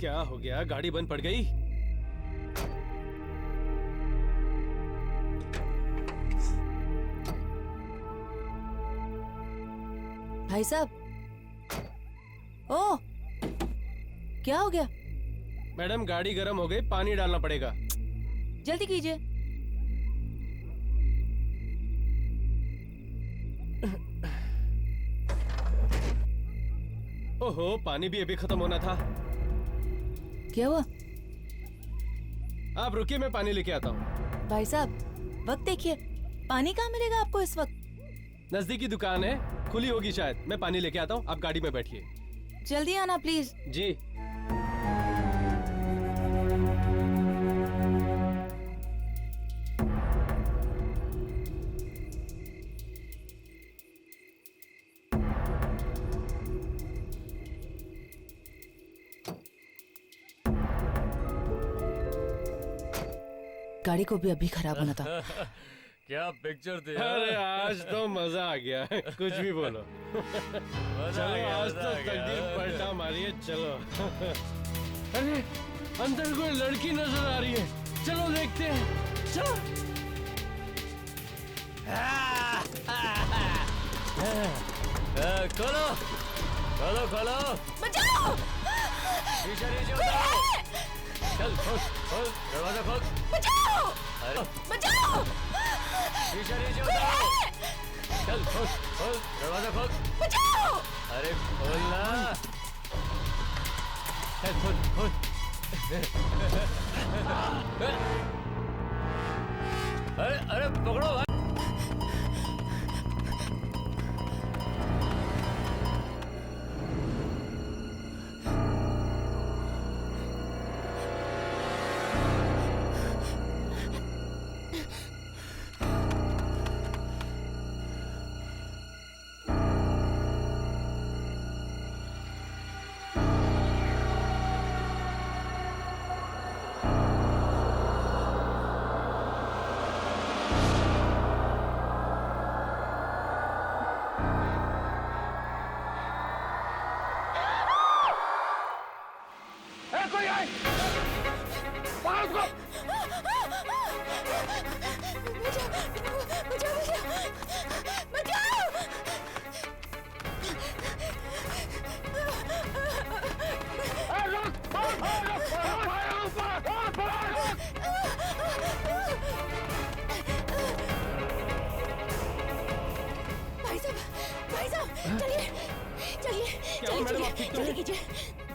क्या हो गया? गाड़ी बंद पड़ गई? भाई साहब, ओ क्या हो गया? मैडम गाड़ी गर्म हो गई, पानी डालना पड़ेगा। जल्दी कीजिए। ओहो, पानी भी अभी खत्म होना था। क्या हुआ? आप रुकिए, मैं पानी लेके आता हूँ। भाई साहब वक्त देखिए, पानी कहाँ मिलेगा आपको इस वक्त? नजदीकी दुकान है, खुली होगी शायद। मैं पानी लेके आता हूँ, आप गाड़ी में बैठिए। जल्दी आना प्लीज। जी। गाड़ी को भी अभी खराब होना था। क्या पिक्चर थी? अरे आज तो मजा आ गया। कुछ भी बोलो। चलो आज तो तकदीर पलटा मारिए। चलो। अरे अंदर कोई लड़की नजर आ रही है, चलो देखते हैं। चलो। खोलो खोलो खोलो, बचाओ! शीशा नीचे उतारो। चल खोल खोल, दरवाजा खोल। बचाओ! अरे बचाओ! शीशा नीचे उतारो। चल खोल खोल, दरवाजा खोल। बचाओ! अरे खोल ना। चल खोल खोल। अरे अरे पकड़ो भाई।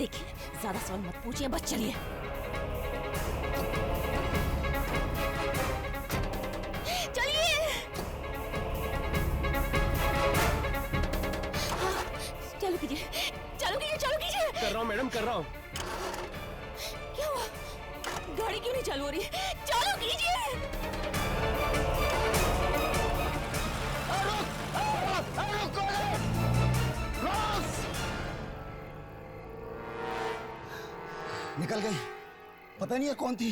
देखिए, ज्यादा सवाल मत पूछिए, बस चलिए। चलिए। चालू कीजिए, चालू कीजिए, चालू कीजिए। कर रहा हूँ मैडम, कर रहा हूँ। क्या हुआ? गाड़ी क्यों नहीं चालू हो रही? चालू कीजिए। निकल गई। पता नहीं है कौन थी।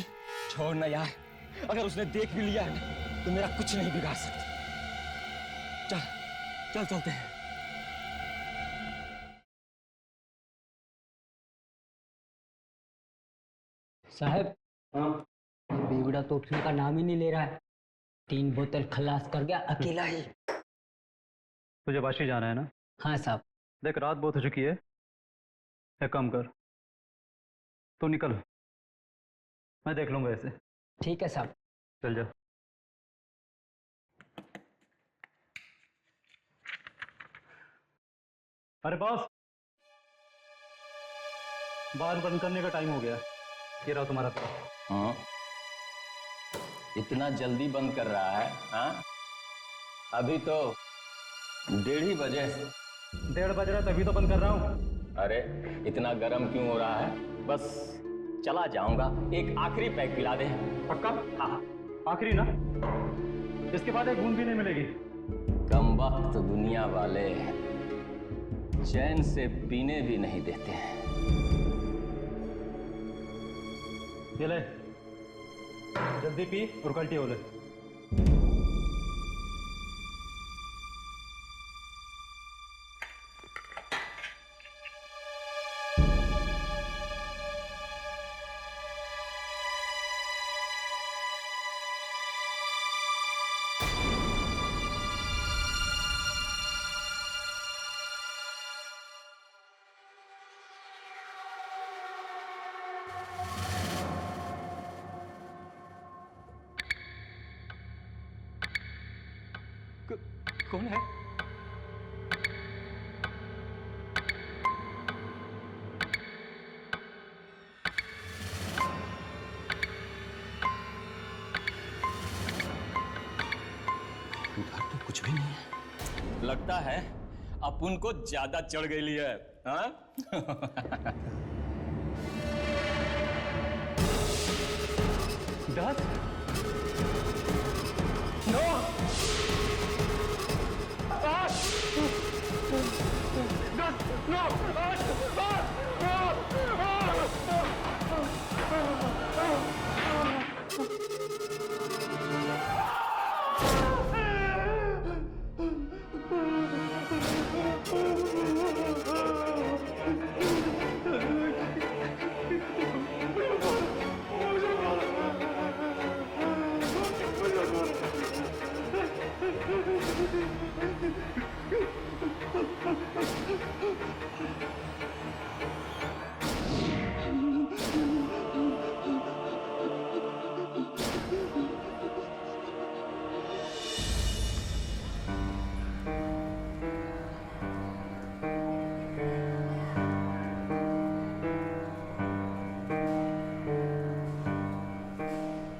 छोड़ ना यार, अगर उसने देख भी लिया है ना तो मेरा कुछ नहीं बिगाड़ सकती। चल चल चलते हैं। साहब, बेगुड़ा तो उठने का नाम ही नहीं ले रहा है। 3 बोतल खलास कर गया अकेला ही। तुझे वाशी जाना है ना? हाँ साहब। देख रात बहुत हो चुकी है, एक काम कर, तू निकल, मैं देख लूंगा ऐसे। ठीक है साहब। चल जा। अरे बॉस, बार बंद करने का टाइम हो गया। ये रहा तुम्हारा पैसा। हाँ, इतना जल्दी बंद कर रहा है? हाँ, अभी तो 1:30 बजे। 1:30 बज रहा है तभी तो बंद कर रहा हूँ। अरे इतना गर्म क्यों हो रहा है? बस चला जाऊंगा, एक आखिरी पैक पिला दे। पक्का? हाँ। आखिरी ना, इसके बाद एक बूंद भी नहीं मिलेगी। कम वक्त दुनिया वाले चैन से पीने भी नहीं देते हैं। ये ले, जल्दी पी और कल्टी हो ले। कौन है? इधर तो कुछ भी नहीं है। लगता है अपुन को ज्यादा चढ़ गई है, हाँ? डर? No!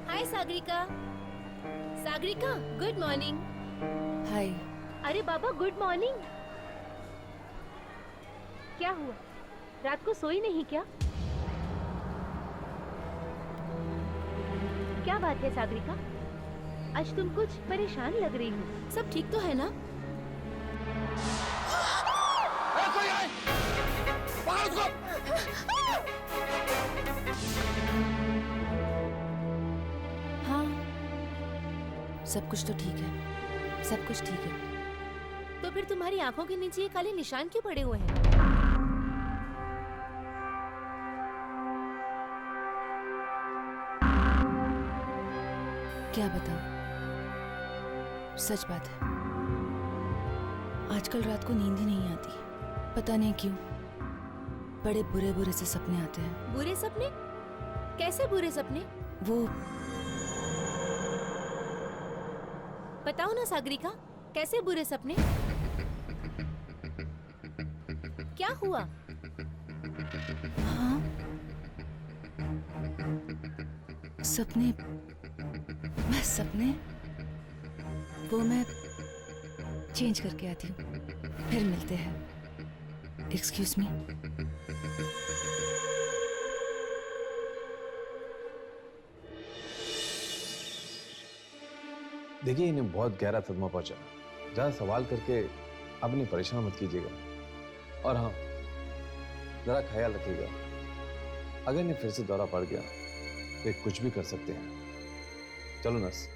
Hi Sagarika. Sagarika, good morning. Hi. अरे बाबा, गुड मॉर्निंग। क्या हुआ, रात को सोई नहीं क्या? क्या बात है सागरिका, आज तुम कुछ परेशान लग रही हो। सब ठीक तो है ना? कोई आए! पकड़ो उसको! हाँ, सब कुछ तो ठीक है, सब कुछ ठीक है। तो फिर तुम्हारी आंखों के नीचे ये काले निशान क्यों पड़े हुए हैं? क्या बताऊं, सच बात है, आजकल रात को नींद ही नहीं आती। पता नहीं क्यों, बड़े बुरे बुरे से सपने आते हैं। बुरे सपने? कैसे बुरे सपने? वो बताओ ना सागरिका, कैसे बुरे सपने? क्या हुआ? हाँ, सपने, बस सपने। वो मैं चेंज करके आती हूँ, फिर मिलते हैं। Excuse me. देखिए, इन्हें बहुत गहरा सदमा पहुंचा। ज्यादा सवाल करके अपनी परेशान मत कीजिएगा। और हाँ, जरा ख्याल रखिएगा, अगर इन्हें फिर से दौरा पड़ गया तो ये कुछ भी कर सकते हैं। चलो नर्स।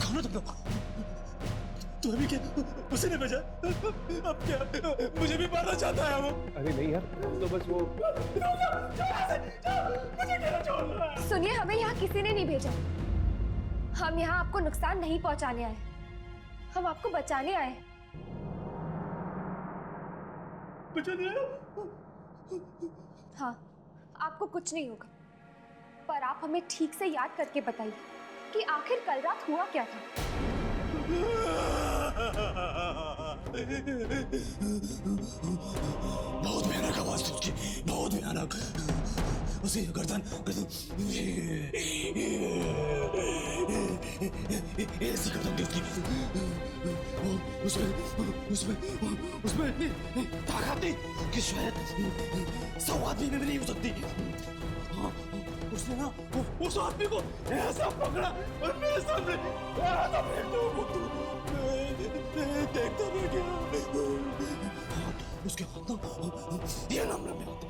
कौन हो तुम लोग? तुम्हें भी क्या उसी ने भेजा? अब क्या मुझे भी मारना चाहता है वो? अरे नहीं यार, तो बस वो। सुनिए, हमें यहाँ किसी ने नहीं भेजा। हम यहाँ आपको नुकसान नहीं पहुँचाने आए, हम आपको बचाने आए। बचाने आए? हाँ, आपको कुछ नहीं होगा, पर आप हमें ठीक से याद करके बताइए कि आखिर कल रात हुआ क्या था। बहुत भयानक आवाज थी उसकी, बहुत भयानक। उसी गर्दन ऐसी गर्दन थी उसकी। उसमें ताकत थी कि शायद 100 आदमी में भी नहीं हो सकती। उसने ना उस आदमी को ऐसा पकड़ा और मेरे सामने ऐसा फेंक दिया। देखता रह गया। उसके हाथ ना ये नाम में होते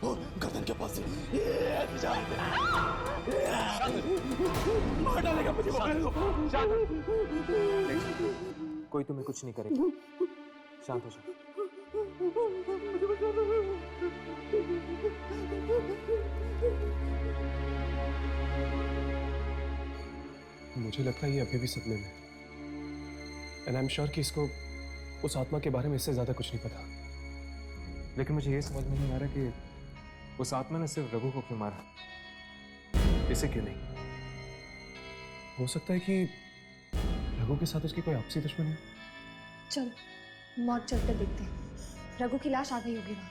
और गर्दन के पास से मार डालेगा मुझे। कोई तुम्हें कुछ नहीं करेगा, शांत हो जाओ। मुझे लगता है ये अभी भी सपने में। एंड आई एम श्योर कि इसको उस आत्मा के बारे में इससे ज्यादा कुछ नहीं पता। लेकिन मुझे ये समझ में नहीं आ रहा कि उस आत्मा ने सिर्फ रघु को क्यों मारा, इसे क्यों नहीं? हो सकता है कि रघु के साथ उसकी कोई आपसी दुश्मनी हो। चलो मौत चलकर देखते हैं। रघु की लाश आ गई होगी वहां।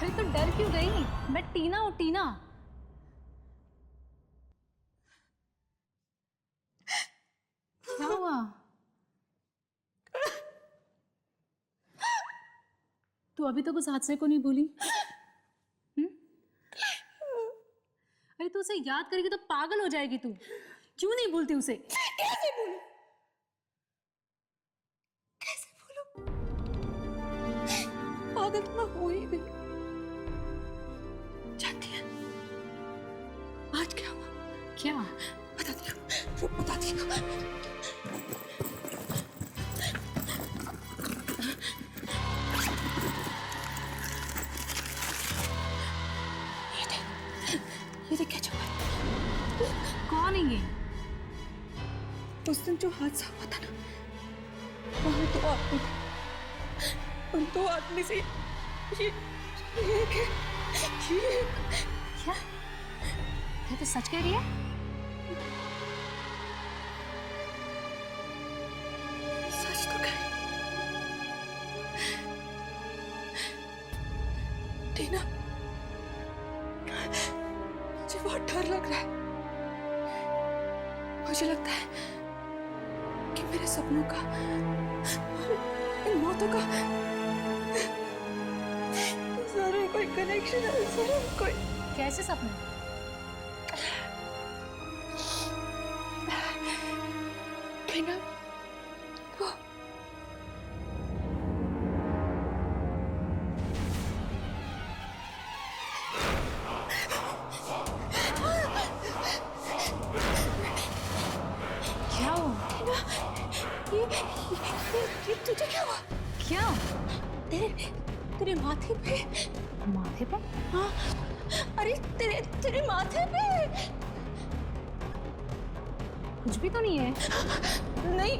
तो डर क्यों गई? मैं टीना हूँ, टीना। क्या हुआ? तू अभी तक उस हादसे को नहीं भूली? अरे तू उसे याद करेगी तो पागल हो जाएगी तू। क्यों नहीं भूलती उसे? कैसे भूलूं? कैसे भूलूं? पागल तो मैं हो ही गई। जानती है आज क्या हुआ? क्या? बताती हूँ, बताती हूँ। ये देख क्या चुका? कौन है ये? उस दिन जो हादसा हुआ था ना, वहां दो आदमी थे। उन दो आदमी से ये क्या? ये तो सच कह रही है? सच तो कह रही। टीना, मुझे बहुत डर लग रहा है। मुझे लगता है कि मेरे सपनों का, इन मौतों का जरूर कोई कनेक्शन है, जरूर कोई। कैसे सपने? टीना, वो क्या हुआ? ये तुझे क्या हुआ? क्या? तेरे माथे पे। माथे पे? हाँ, अरे तेरे माथे पे। कुछ भी तो नहीं है। नहीं,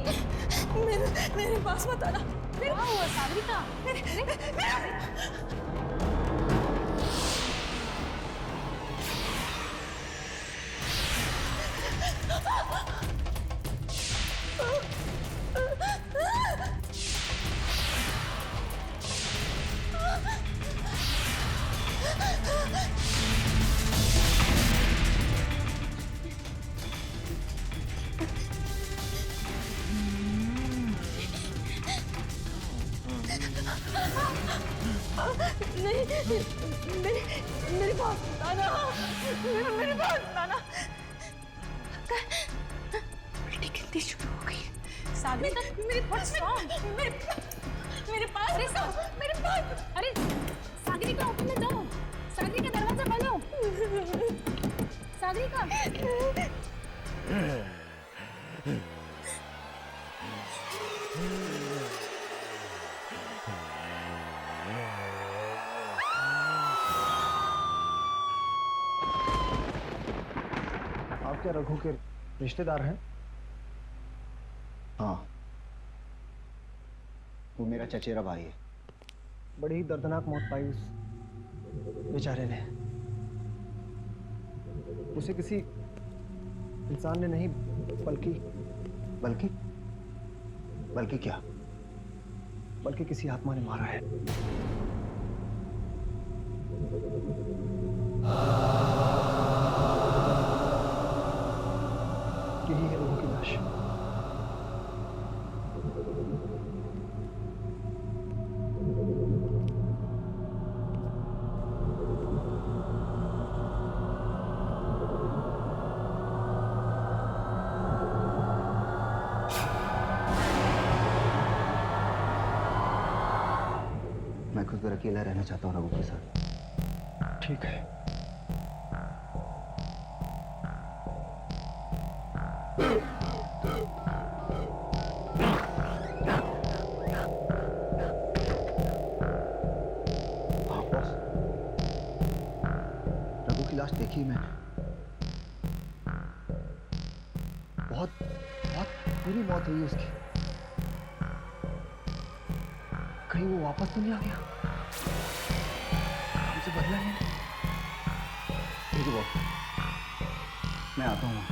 मेरे पास मत आना। क्या हुआ सागरिका? नहीं, मेरे पास मत आना। मेरे पास मत आना। उल्टी गिनती शुरू हो गई। सागरिका, मेरे पास, मेरे पास, अरे Sagarika, open the door. Sagarika, दरवाजा खोलो। सागरिका। रघु के रिश्तेदार हैं? हाँ, वो मेरा चचेरा भाई है। बड़ी ही दर्दनाक मौत पाई उस बेचारे ने। उसे किसी इंसान ने नहीं बल्कि बल्कि बल्कि क्या? बल्कि किसी आत्मा ने मारा है। यही है रघु की लाश। मैं कुछ देर अकेला रहना चाहता हूँ रघु के साथ। ठीक है। रघु की लाश देखी मैंने। बहुत बहुत बुरी मौत हुई उसकी। कहीं वो वापस तो नहीं आ गया? हमसे बदला नहीं? ठीक है बॉस, मैं आता हूँ।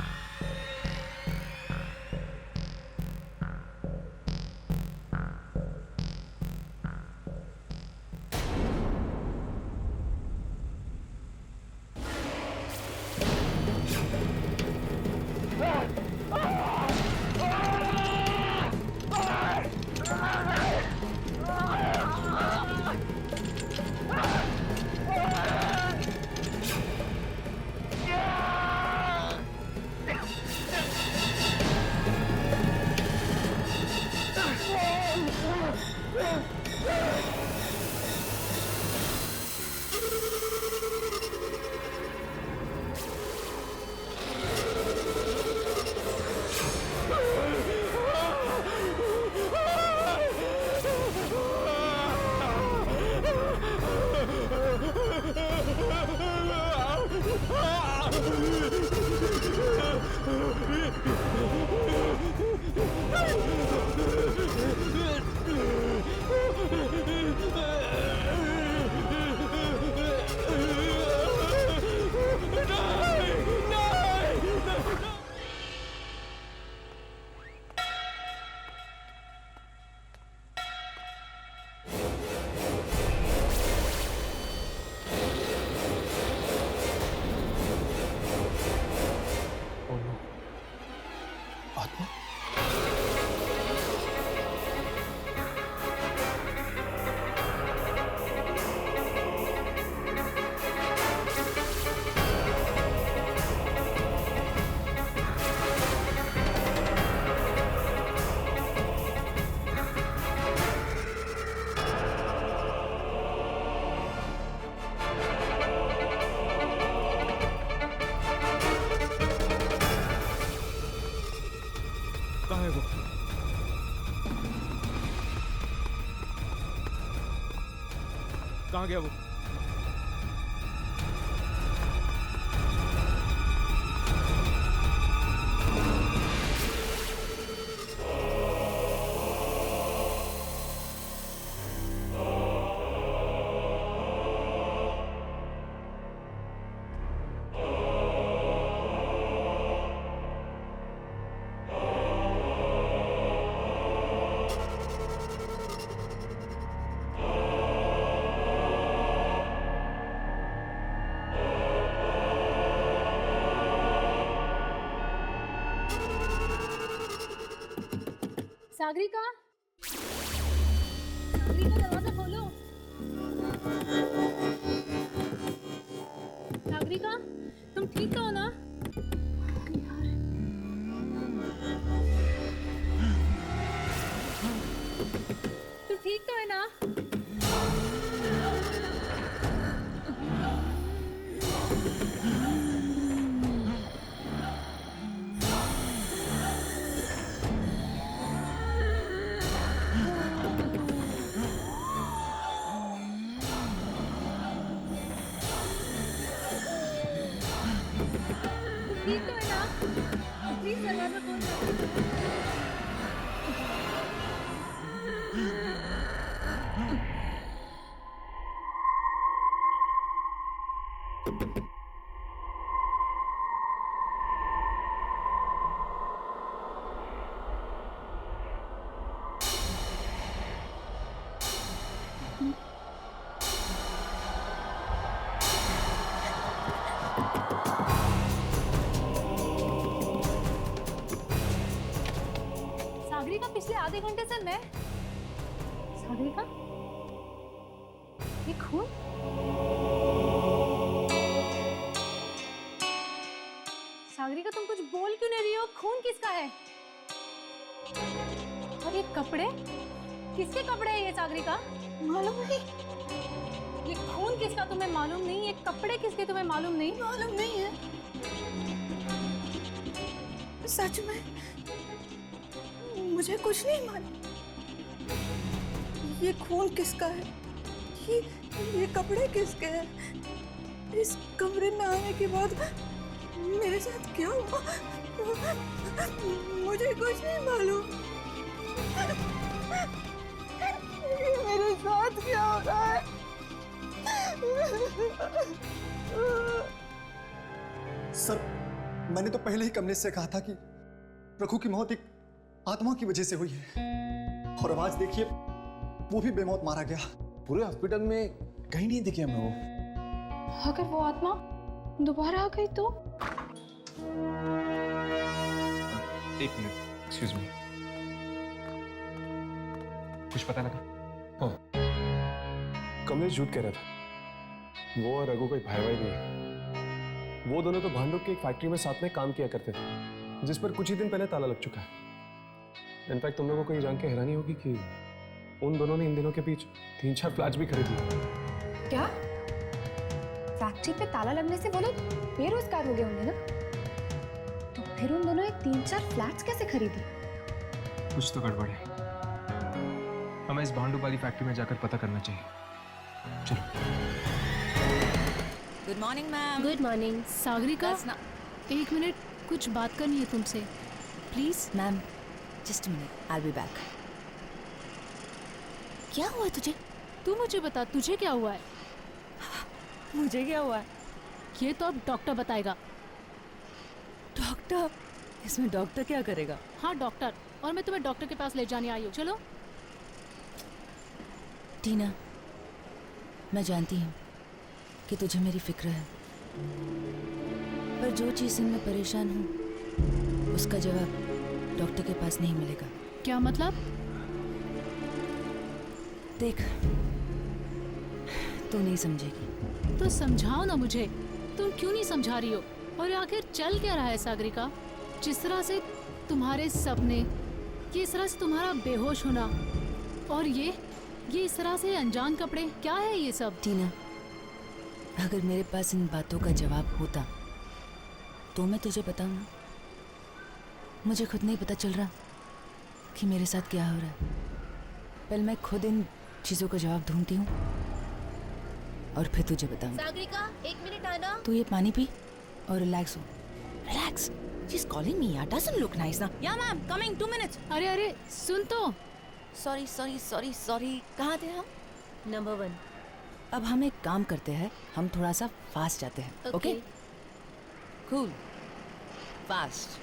कहाँ है वो? कहाँ गया वो? सागरिका, सागरिका दरवाजा खोलो। सागरिका, तुम ठीक तो हो ना? तुम ठीक तो है ना? प्लीज दरवाजा खोल दो। सागरिका, पिछले आधे घंटे से मैं सागरिका, ये खून? सागरिका, तुम कुछ बोल क्यों नहीं रही हो? खून किसका है? और ये कपड़े किसके कपड़े हैं? ये सागरिका मालूम नहीं। ये खून किसका तुम्हें मालूम नहीं? ये कपड़े किसके तुम्हें मालूम नहीं? मालूम नहीं है, सच में मुझे कुछ नहीं मालूम। ये खून किसका है? ये कपड़े किसके हैं? इस कमरे में आने के बाद मेरे साथ क्या हुआ मुझे कुछ नहीं मालूम। मेरे साथ क्या हो रहा है? सर, मैंने तो पहले ही कमलेश से कहा था कि रघु की मौत एक आत्मा की वजह से हुई है, और अब आज देखिए वो भी बेमौत मारा गया। पूरे हॉस्पिटल में कहीं नहीं दिखे हमें वो। अगर वो आत्मा दोबारा आ गई तो? एक मिनट, एक्सक्यूज मी, कुछ पता लगा? हाँ, कमलेश झूठ कह रहा था। वो और रघु कोई भाई भाई नहीं है। वो दोनों तो भांडुप की एक फैक्ट्री में साथ में काम किया करते थे, जिस पर कुछ ही दिन पहले ताला लग चुका है। इनफैक्ट तुम लोगों को ये जान के हैरानी होगी कि उन दोनों ने इन दिनों के बीच 3-4 फ्लैट्स भी खरीद लिए। क्या? फैक्ट्री पे ताला लगने से वो लोग बेरोजगार हो गए होंगे ना? तो फिर उन दोनों ने 3-4 फ्लैट्स कैसे खरीदी? कुछ तो गड़बड़ है। हमें इस भांडुप वाली फैक्ट्री में जाकर पता करना चाहिए। चलो। Good morning ma'am. Good morning. Sagarika, एक मिनट, कुछ बात करनी है तुमसे, please. Ma'am, just minute, I will be back. क्या हुआ तुझे? तू मुझे बता, तुझे क्या हुआ है? मुझे क्या हुआ है? ये तो अब डॉक्टर बताएगा। डॉक्टर? इसमें डॉक्टर क्या करेगा? हाँ डॉक्टर, और मैं तुम्हें डॉक्टर के पास ले जाने आई हूँ। चलो। टीना, मैं जानती हूँ कि तुझे मेरी फिक्र है, पर जो चीज़ से मैं परेशान हूँ उसका जवाब डॉक्टर के पास नहीं मिलेगा। क्या मतलब? देख, तू नहीं समझेगी। तो समझाओ ना मुझे, तुम क्यों नहीं समझा रही हो? और आखिर चल क्या रहा है सागरिका? जिस तरह से तुम्हारे सपने, किस तरह से तुम्हारा बेहोश होना, और ये इस तरह से अनजान कपड़े, क्या है ये सब? टीना, अगर मेरे पास इन बातों का जवाब होता तो मैं तुझे बताऊं। मुझे खुद नहीं पता चल रहा कि मेरे साथ क्या हो रहा है। पहले मैं खुद इन चीजों का जवाब ढूंढती हूँ और फिर तुझे बताऊं। सागरिका, एक मिनट आना। तू ये पानी पी और रिलैक्स हो। Relax. She is calling me. यार, डजंट लुक नाइस ना। या मैम, कमिंग 2 मिनट्स। अरे सुन तो। सॉरी। कहाँ थे हम? नंबर 1। अब हम एक काम करते हैं, हम थोड़ा सा फास्ट जाते हैं। ओके? Cool, fast.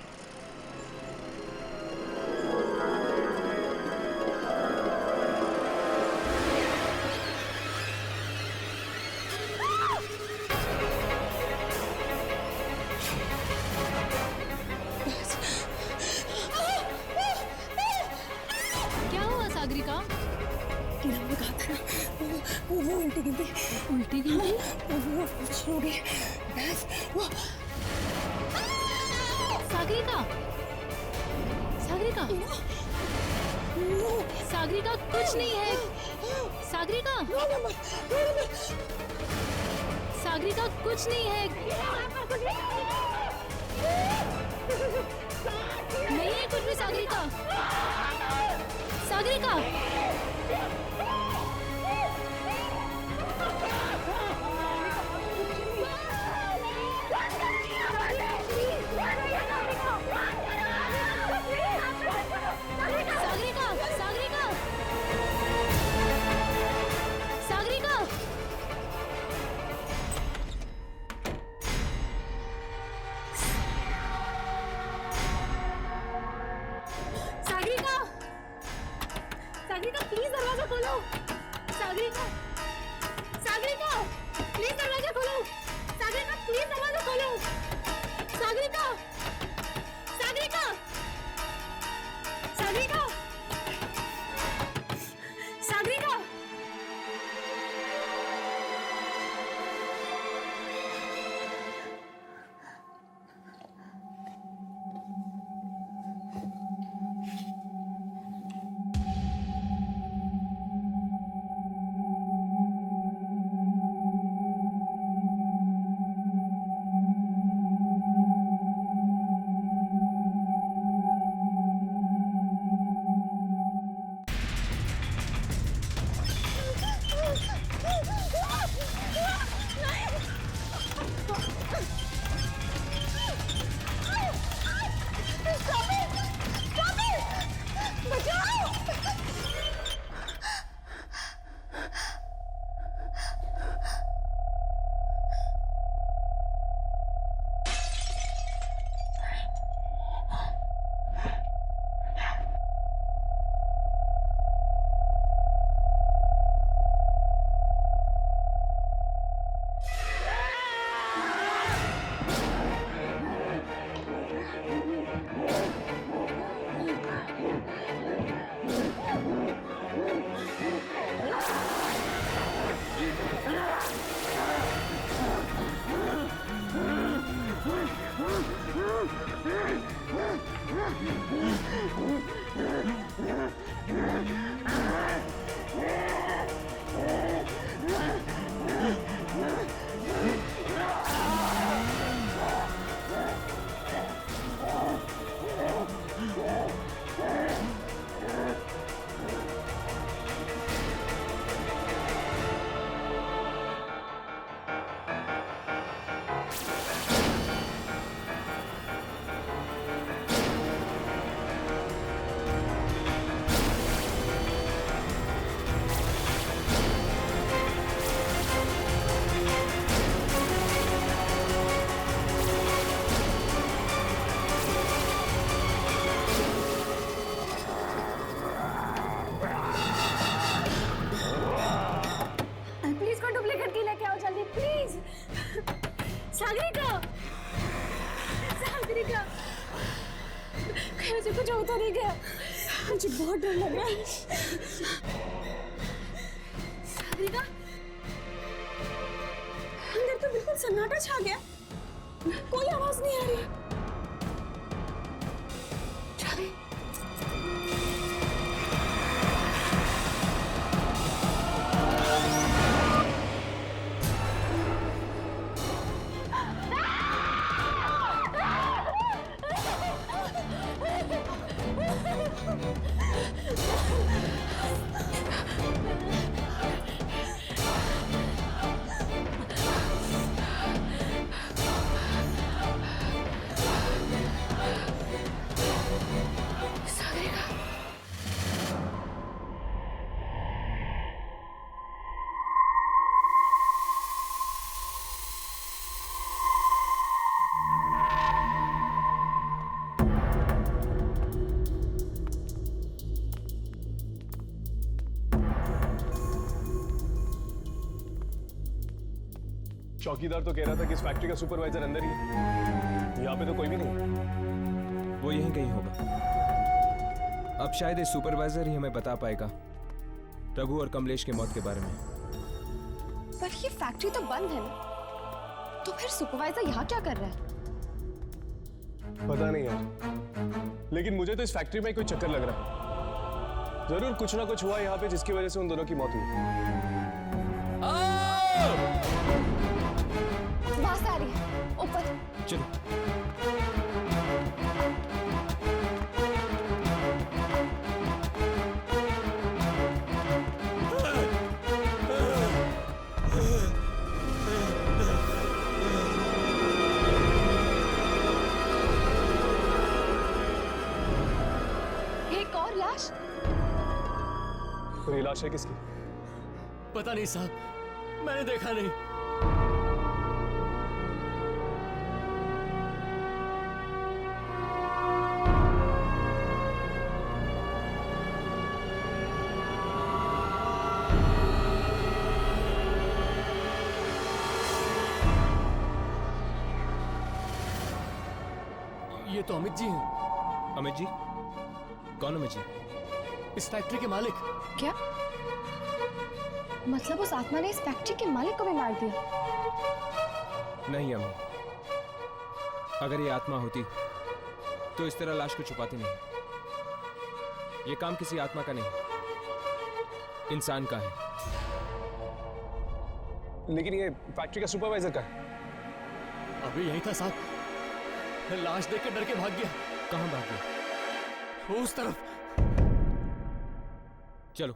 क्या हुआ सागरिका? मैंने कहा था ना, वो उल्टी गिनती। उल्टी गिनती? वो शुरू हो गई। बस वो सागरिका, सागरिका कुछ नहीं है। सागरिका कुछ नहीं है। नहीं है कुछ भी। सागरिका प्लीज को डुप्लीकेट की लेके आओ जल्दी प्लीज। सागरिका, सागरिका, कहीं मुझे कुछ होता नहीं गया, मुझे बहुत डर लग रहा है। सागरिका, अंदर तो बिल्कुल सन्नाटा छा गया, कोई आवाज नहीं आ रही। चौकीदार तो कह रहा था कि इस फैक्ट्री का सुपरवाइजर अंदर ही है। यहाँ पे तो कोई भी नहीं। वो यहीं कहीं होगा। अब शायद ये सुपरवाइजर ही हमें बता पाएगा रघु और कमलेश की मौत के बारे में। पर ये फैक्ट्री तो बंद है ना, तो फिर सुपरवाइजर यहाँ क्या कर रहा है? पता नहीं यार, लेकिन मुझे तो इस फैक्ट्री में कोई चक्कर लग रहा है। जरूर कुछ ना कुछ हुआ यहाँ पे जिसकी वजह से उन दोनों की मौत हुई। वहां से आ रही है, ऊपर चलो। एक और लाश। तो ये लाश है किसकी? पता नहीं साहब, मैंने देखा नहीं। ये तो अमित जी हैं। अमित जी? कौन अमित जी? इस फैक्ट्री के मालिक। क्या मतलब उस आत्मा ने इस फैक्ट्री के मालिक को भी मार दिया? नहीं अमित, अगर ये आत्मा होती तो इस तरह लाश को छुपाती नहीं। ये काम किसी आत्मा का नहीं, इंसान का है। लेकिन ये फैक्ट्री का सुपरवाइजर का है। अभी यही था साहब, लाश देख के डर के भाग गया। कहां भाग गया? उस तरफ। चलो।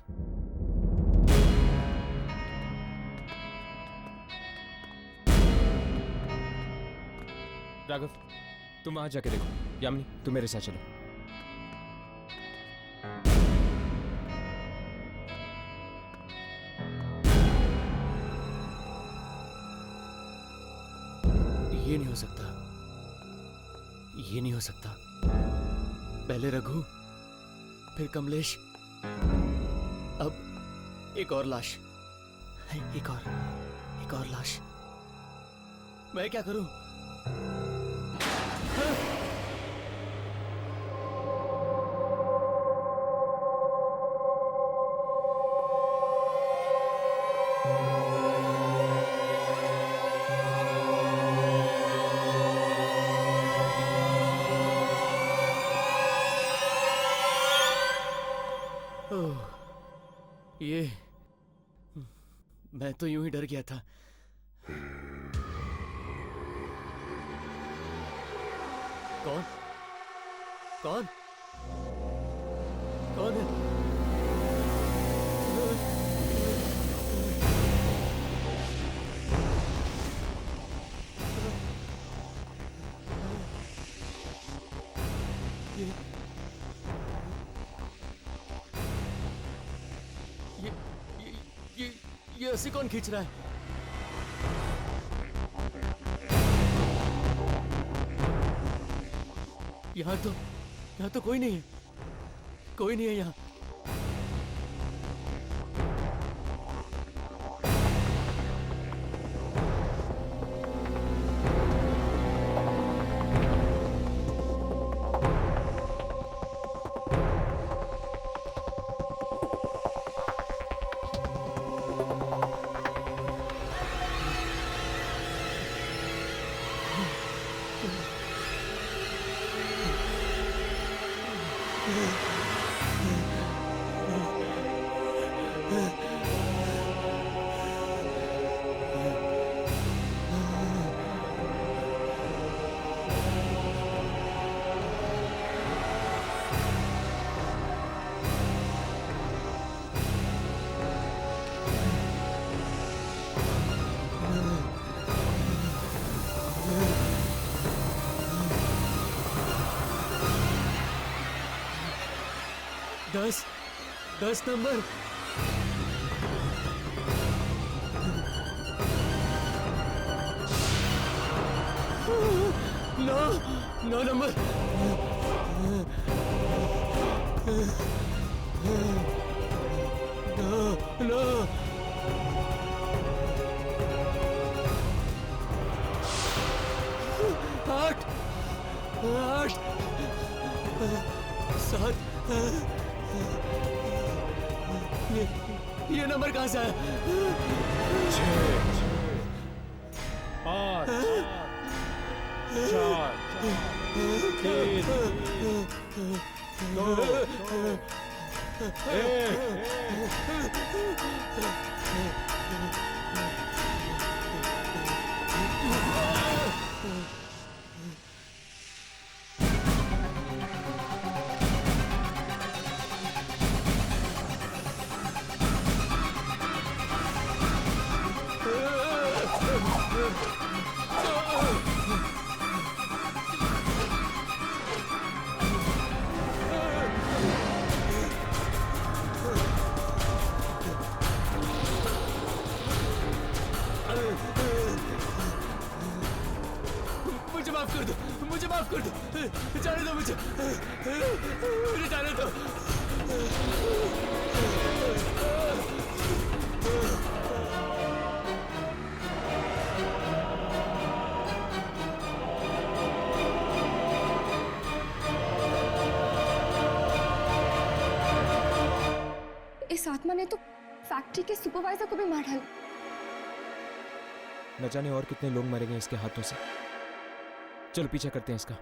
राघव, तुम वहां जाके देखो। यामिनी, तुम मेरे साथ चलो। ये नहीं हो सकता, ये नहीं हो सकता। पहले रघु, फिर कमलेश, अब एक और लाश, एक और लाश। मैं क्या करूं? ये मैं तो यूं ही डर गया था। कौन कौन कौन है? ये उसे कौन खींच रहा है? यहाँ तो कोई नहीं है, कोई नहीं है यहाँ। दस नंबर। नौ नंबर। नो 8 7। ये नंबर कहाँ से आया? 5 4 3 2 मुझे माफ कर दो, जाने दो मुझे जाने दो। इस आत्मा ने तो फैक्ट्री के सुपरवाइजर को भी मार डाला। न जाने और कितने लोग मरेंगे इसके हाथों से। चलो पीछा करते हैं इसका।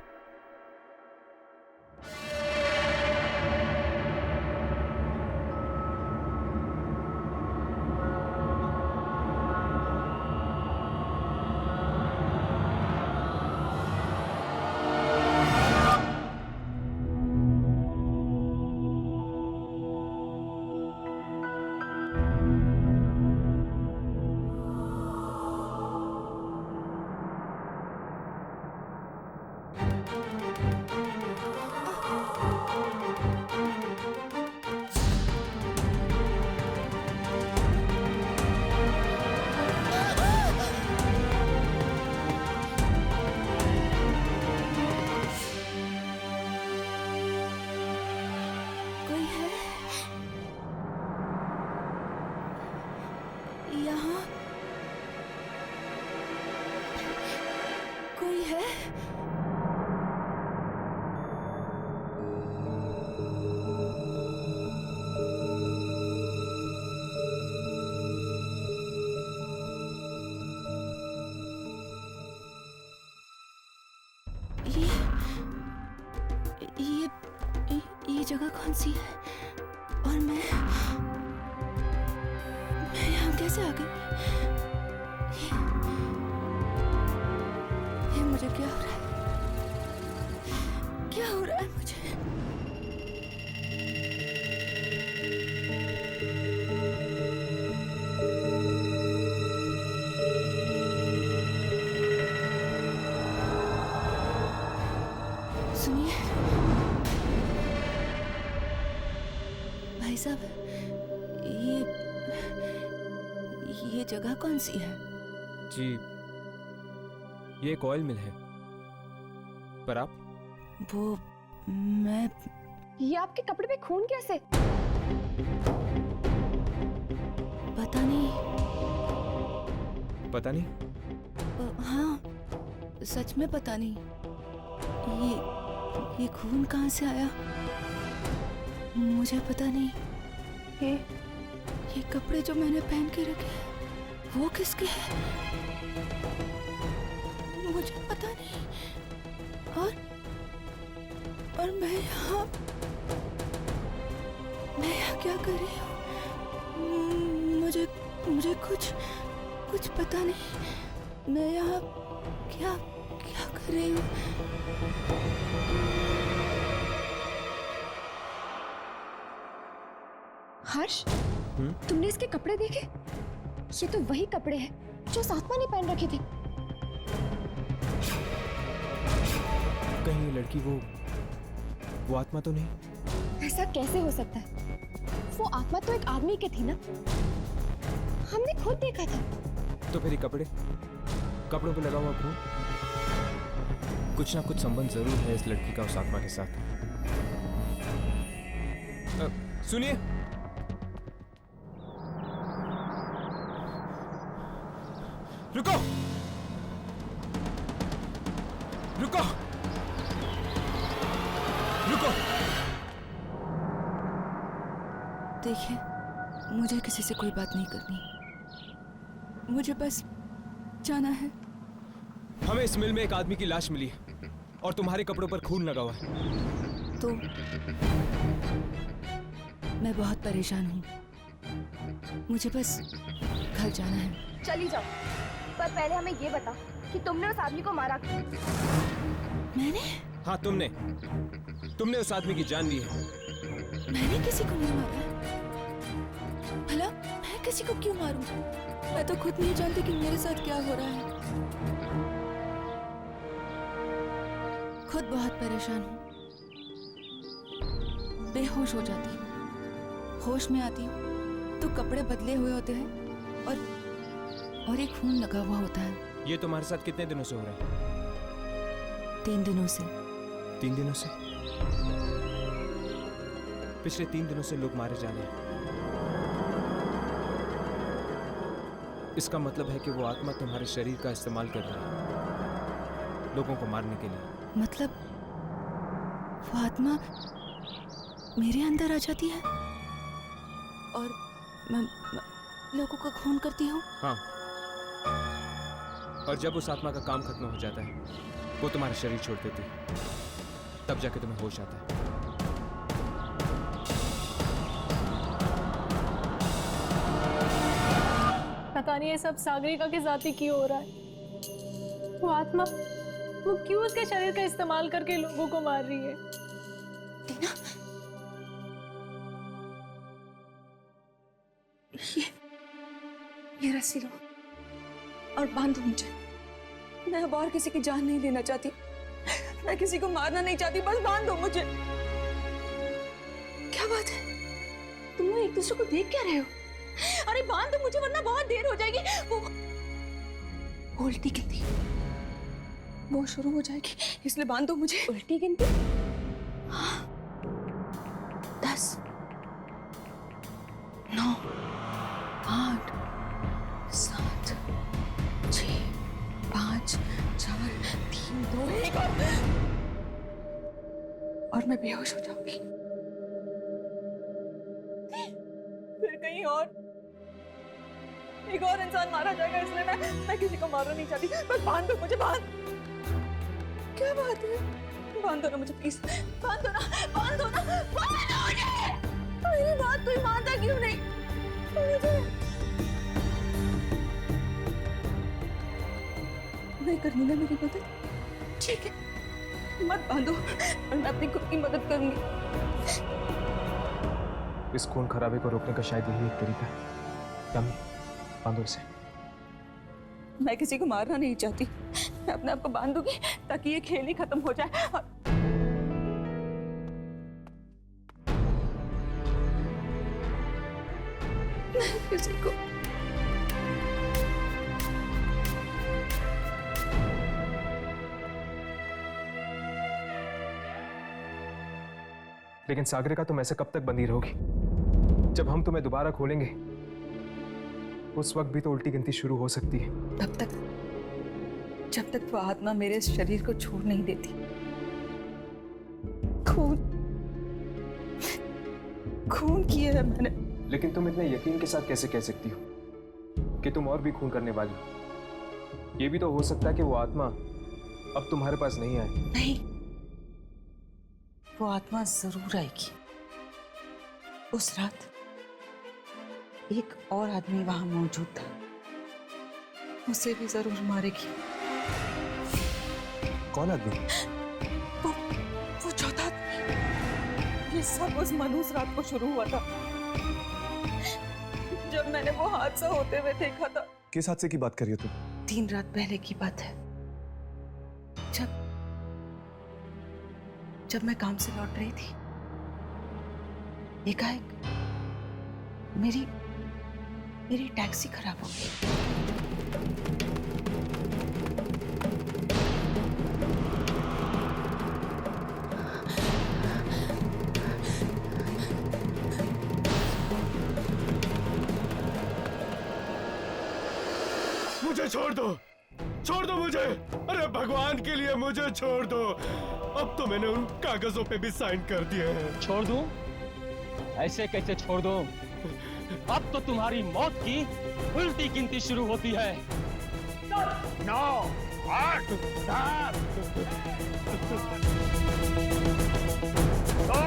यहाँ कोई है? ये जगह कौन सी है? और मैं कैसे आ गई? ये मुझे क्या हो रहा है? क्या हो रहा है मुझे? सुनिए भाई साहब, ये जगह कौन सी है? जी, ये एक ऑयल मिल है। पर आप? वो मैं ये आपके कपड़े पे खून कैसे? पता नहीं। पता नहीं? हाँ, सच में पता नहीं। ये खून कहाँ से आया मुझे पता नहीं। ये कपड़े जो मैंने पहन के रखे हैं वो किसके हैं मुझे पता नहीं। और मैं यहाँ क्या कर रही हूँ? मुझे कुछ पता नहीं। मैं यहाँ क्या कर रही हूँ? हर्ष, तुमने इसके कपड़े देखे? ये तो वही कपड़े हैं जो उस आत्मा ने पहन रखे थे। कहीं ये लड़की वो आत्मा तो नहीं? ऐसा कैसे हो सकता है? वो आत्मा तो एक आदमी की थी ना, हमने खुद देखा था। तो फिर ये कपड़ों पे लगा हुआ खून, कुछ ना कुछ संबंध जरूर है इस लड़की का उस आत्मा के साथ। सुनिए, रुको रुको रुको। देखिए, मुझे किसी से कोई बात नहीं करनी। मुझे बस जाना है। हमें इस मिल में एक आदमी की लाश मिली है और तुम्हारे कपड़ों पर खून लगा हुआ है। तो मैं बहुत परेशान हूँ, मुझे बस घर जाना है। चली जाओ, पर पहले हमें ये बता कि तुमने उस आदमी को मारा क्यों? मैंने? हाँ, तुमने उस आदमी की जान ली है। मैंने किसी को नहीं मारा। भला मैं किसी को क्यों मारूं? मैं तो खुद नहीं जानती कि मेरे साथ क्या हो रहा है। खुद बहुत परेशान हूँ, बेहोश हो जाती हूँ। होश में आती हूँ तो कपड़े बदले हुए होते हैं और एक खून लगा हुआ होता है। ये तुम्हारे साथ कितने दिनों से हो रहा है? 3 दिनों से। 3 दिनों से? पिछले 3 दिनों से लोग मारे जा रहे हैं। इसका मतलब है कि वो आत्मा तुम्हारे शरीर का इस्तेमाल कर रही है लोगों को मारने के लिए। मतलब वो आत्मा मेरे अंदर आ जाती है और मैं लोगों का खून करती हूँ। हाँ, और जब उस आत्मा का काम खत्म हो जाता है वो तुम्हारा शरीर छोड़ देती है, तब जाके तुम्हें होश आता है। पता नहीं ये सब सागरिका के साथ ही क्यों हो रहा है। वो आत्मा वो क्यों उसके शरीर का इस्तेमाल करके लोगों को मार रही है? टीना, ये रस्सी लो और बांधो मुझे। मैं अब और किसी की जान नहीं लेना चाहती, मैं किसी को मारना नहीं चाहती, बस बांधो मुझे। क्या बात है, तुम लोग एक दूसरे को देख क्या रहे हो? अरे बांधो मुझे वरना बहुत देर हो जाएगी। वो उल्टी गिनती वो शुरू हो जाएगी, इसलिए बांधो मुझे। उल्टी गिनती? हाँ, 10, 9, 8, 7, 6, 5, 4, 3, 2, 1 और मैं बेहोश हो जाऊंगी। फिर कहीं और एक और इंसान मारा जाएगा, इसलिए मैं किसी को मारना नहीं चाहती। बस बांध दो मुझे, बांध। क्या बात है, बांध दो ना मुझे प्लीज, बांध दो ना, बांध दो ना, बांध दो मुझे। मेरी बात कोई मानता क्यों नहीं? मुझे करनी ना मेरी मदद? ठीक है, मत बांधो और मैं अपनी खुद की मदद करूंगी। इस खून खराबे को रोकने का शायद यही एक तरीका है। यामी, बांधो इसे। मैं किसी को मारना नहीं चाहती, मैं अपने आप को बांध दूंगी ताकि ये खेल ही खत्म हो जाए। और मैं किसी को लेकिन सागरिका, तुम ऐसे कब तक बंधी रहोगी? जब हम तुम्हें दोबारा खोलेंगे उस वक्त भी तो उल्टी गिनती शुरू हो सकती है। तब तक, जब तक वो आत्मा मेरे शरीर को छोड़ नहीं देती। खून किया है मैंने। लेकिन तुम इतने यकीन के साथ कैसे कह सकती हो कि तुम और भी खून करने वाली हो? ये भी तो हो सकता है कि वो आत्मा अब तुम्हारे पास नहीं आए। नहीं, वो आत्मा जरूर आएगी। उस रात एक और आदमी वहां मौजूद था, उसे भी जरूर मारेगी। कौन आदमी? वो चौथा आदमी। ये सब उस मनहूस रात को शुरू हुआ था, जब मैंने वो हादसा होते हुए देखा था। किस हादसे की बात कर रही हो तुम? 3 रात पहले की बात है, जब मैं काम से लौट रही थी, एकाएक मेरी टैक्सी खराब हो गई। मुझे छोड़ दो मुझे। अरे भगवान के लिए मुझे छोड़ दो। अब तो मैंने उन कागजों पे भी साइन कर दिए हैं। छोड़ दूं? ऐसे कैसे छोड़ दूं? अब तो तुम्हारी मौत की उल्टी गिनती शुरू होती है। 9, 8, 7, 2,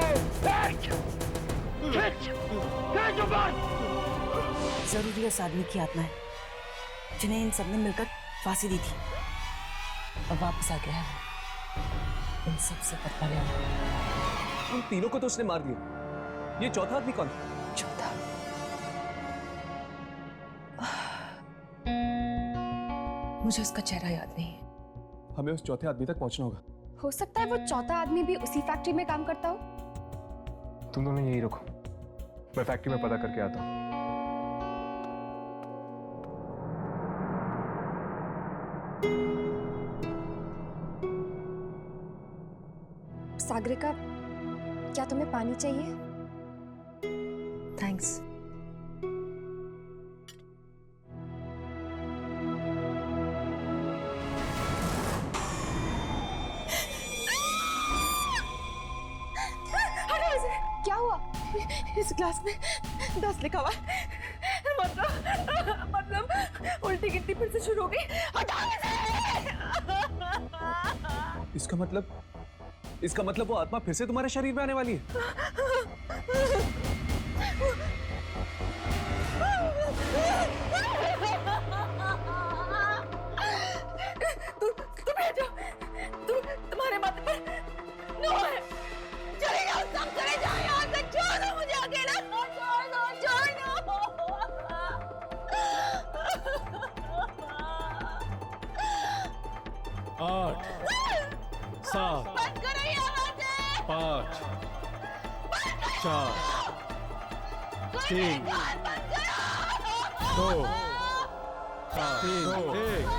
जरूर ये उस आदमी की आत्मा है जिन्हें इन सबने मिलकर फांसी दी थी। अब वापस आ गया है इन सबसे बदला लेने। उन तीनों को तो उसने मार दिया। ये चौथा आदमी कौन? चौथा मुझे उसका चेहरा याद नहीं है। हमें उस चौथे आदमी तक पहुंचना होगा। हो सकता है वो चौथा आदमी भी उसी फैक्ट्री में काम करता हो। तुम दोनों यही रखो, मैं फैक्ट्री में पता करके आता हूँ। सागरिका, क्या तुम्हें पानी चाहिए? थैंक्स। क्या हुआ? इस ग्लास में 10 लिखा हुआ है। मतलब उल्टी गिनती फिर से शुरू हो गई। हटाओ इसे। इसका मतलब वो आत्मा फिर से तुम्हारे शरीर में आने वाली है। तुम्हारे माथे पर नो है। चले जाओ, सब चले जाओ यहाँ से। छोड़ दो मुझे अकेला। छोड़ दो। 8, 7, 5, 4, 3, 2, 1।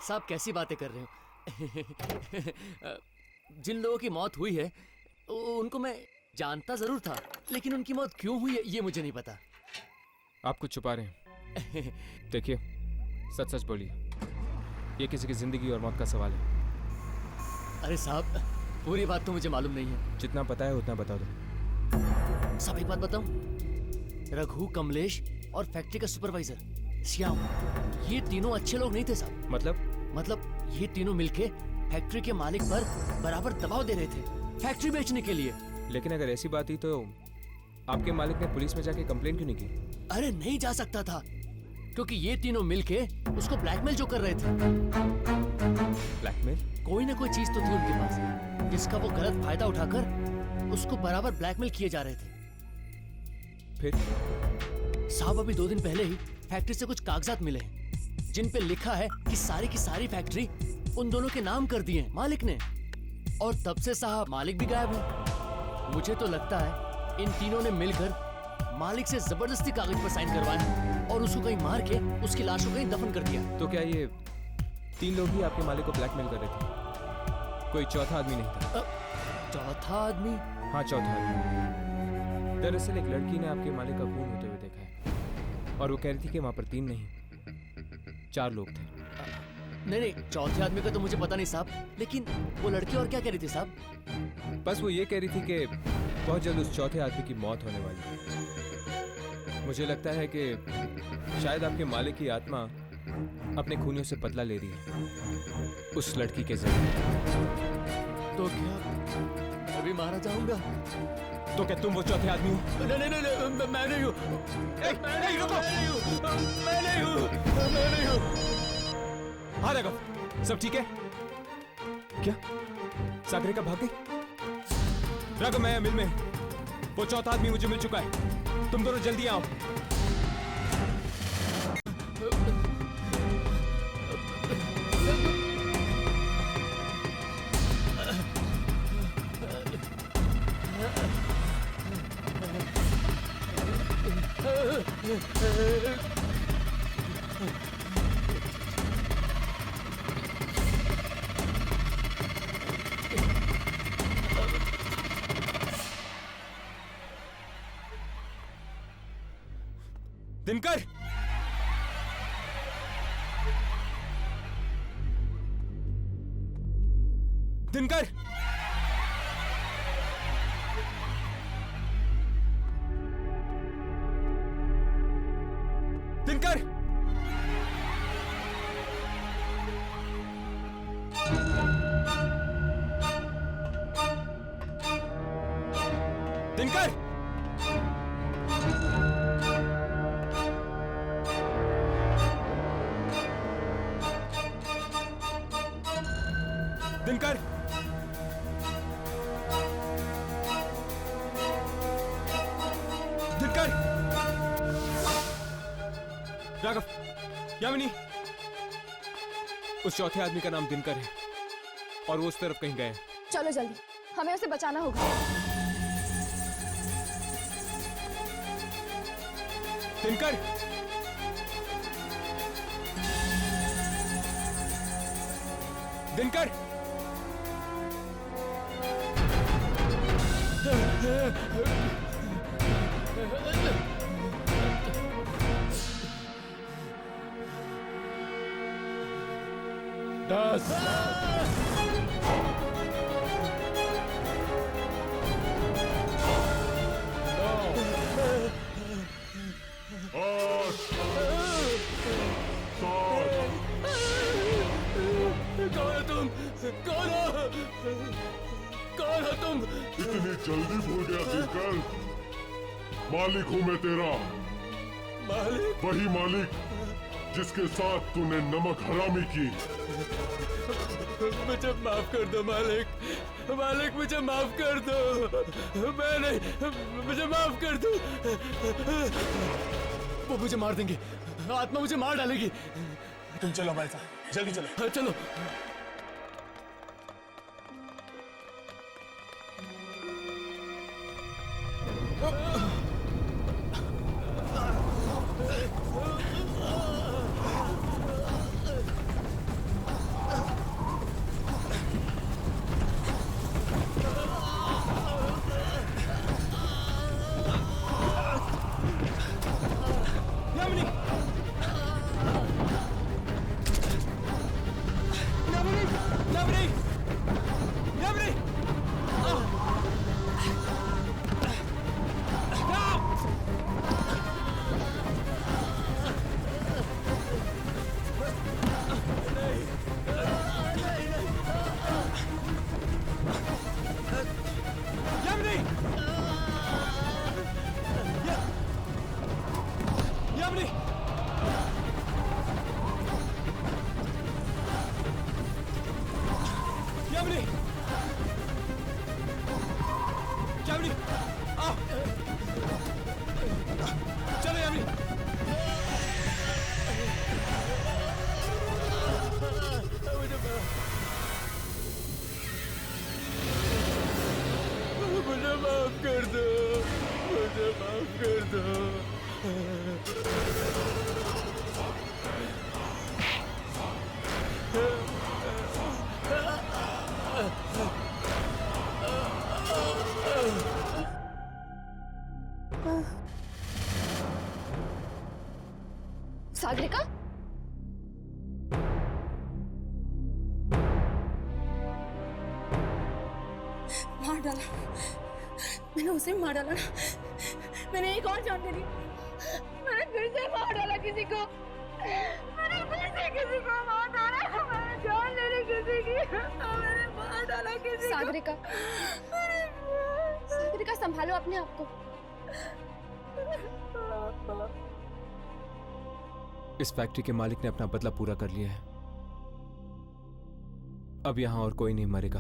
साहब कैसी बातें कर रहे हो? जिन लोगों की मौत हुई है उनको मैं जानता जरूर था, लेकिन उनकी मौत क्यों हुई है ये मुझे नहीं पता। आप कुछ छुपा रहे हैं। देखिए, सच सच बोलिए, ये किसी की जिंदगी और मौत का सवाल है। अरे साहब, पूरी बात तो मुझे मालूम नहीं है। जितना पता है उतना बता दो। साहब एक बात बताऊं, रघु, कमलेश और फैक्ट्री का सुपरवाइजर श्याम, ये तीनों अच्छे लोग नहीं थे साहब। मतलब ये तीनों मिलके फैक्ट्री के मालिक पर बराबर दबाव दे रहे थे फैक्ट्री बेचने के लिए। लेकिन अगर ऐसी बात ही तो आपके मालिक ने पुलिस में जाके कंप्लेंट क्यों नहीं की? अरे नहीं जा सकता था, क्योंकि ये तीनों मिलके उसको ब्लैकमेल जो कर रहे थे। ब्लैकमेल? कोई ना कोई चीज तो थी उनके पास जिसका वो गलत फायदा उठाकर उसको बराबर ब्लैकमेल किए जा रहे थे। फिर साहब अभी 2 दिन पहले ही फैक्ट्री से कुछ कागजात मिले हैं जिन पे लिखा है कि सारी की सारी फैक्ट्री उन दोनों के नाम कर दी है मालिक ने, और तब से साहब मालिक भी गायब है। मुझे तो लगता है इन तीनों ने मिलकर मालिक से जबरदस्ती कागज पर साइन करवाया और उसको कहीं मार के उसकी लाश को कहीं दफन कर दिया। तो क्या ये 3 लोग ही आपके मालिक को ब्लैकमेल कर रहे थे? कोई चौथा आदमी नहीं था? चौथा आदमी? हाँ, चौथा आदमी। दरअसल एक लड़की ने आपके मालिक का खून होते हुए देखा है और वो कह रही थी कि वहां पर 3 नहीं 4 लोग थे। नहीं, चौथे आदमी का तो मुझे पता नहीं साहब, लेकिन वो लड़की और क्या कह रही थी साहब? बस वो ये कह रही थी कि बहुत जल्द उस चौथे आदमी की मौत होने वाली है। मुझे लगता है कि शायद आपके मालिक की आत्मा अपने खूनियों से बदला ले रही है उस लड़की के जरिए। तो क्या अभी मारा जाऊंगा? तो क्या तुम वो चौथे आदमी हो? नहीं, मैं नहीं हूँ। मैं नहीं हूँ। हाँ राघव, सब ठीक है क्या? सागरिका भाग गई? राघव, मैं मिल में, वो चौथा आदमी मुझे मिल चुका है, तुम दोनों जल्दी आओ। दिनकर! दिनकर! दिनकर! दिनकर! दिनकर! दिनकर! राघव, यामिनी, उस चौथे आदमी का नाम दिनकर है और वो उस तरफ कहीं गए। चलो जल्दी, हमें उसे बचाना होगा। दिनकर! दिनकर! दस, 9, 8, 7। कौन हो तुम? कौन हो तुम? इतनी जल्दी भूल गया दिनकर? मालिक हूं मैं तेरा। मालिक? वही मालिक जिसके साथ तूने नमक हरामी की। मुझे माफ कर दो मालिक। मालिक मुझे माफ कर दो। मैं नहीं, मुझे माफ कर दो। वो मुझे मार देंगे, आत्मा मुझे मार डालेगी। तुम चलो हमारे साथ, जल्दी चलो। हाँ, चलो। यामिनी आओ चलो यामिनी मुझे माफ कर दो, मुझे माफ कर दो। सागरिका, मार डाला, मैंने उसे मार डाला ना। मैंने एक और जान दे दी, मैंने फिर से मार डाला किसी को, मैंने फिर से किसी को मार डाला, मैंने जान ले ली किसी की, मैंने मार डाला किसी को। सागरिका, सागरिका संभालो अपने आप को। इस फैक्ट्री के मालिक ने अपना बदला पूरा कर लिया है। अब यहां और कोई नहीं मरेगा।